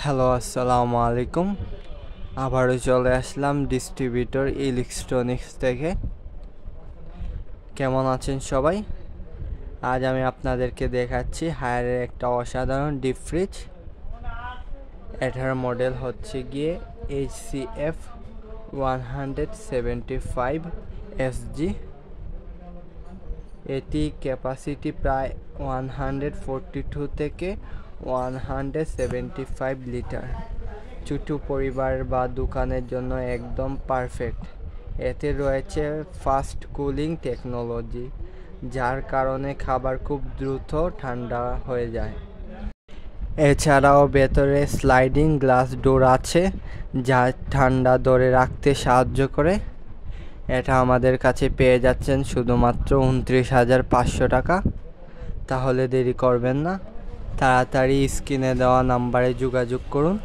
Hello, আসসালামু আলাইকুম। আবারও চলে আসলাম ডিস্ট্রিবিউটর ইলেকট্রনিক্স থেকে। কেমন আছেন সবাই? আজ আমি আপনাদেরকে দেখাচ্ছি হায়ারের একটা অসাধারণ ডিপ ফ্রিজ। এটার মডেল হচ্ছে গিয়ে HCF 175 SG। এটি ক্যাপাসিটি প্রায় 142 থেকে 175 লিটার। ছোট পরিবার বা দোকানের জন্য একদম পারফেক্ট। এতে রয়েছে ফাস্ট কুলিং টেকনোলজি, যার কারণে খাবার খুব দ্রুত ঠান্ডা হয়ে যায়। এছাড়াও ভেতরে স্লাইডিং গ্লাস ডোর আছে, যা ঠান্ডা ধরে রাখতে সাহায্য করে। এটা আমাদের কাছে পেয়ে যাচ্ছেন শুধুমাত্র 29,500 টাকা। তাহলে দেরি করবেন না, তাড়াতাড়ি স্ক্রিনে দেওয়া নাম্বারে যোগাযোগ করুন।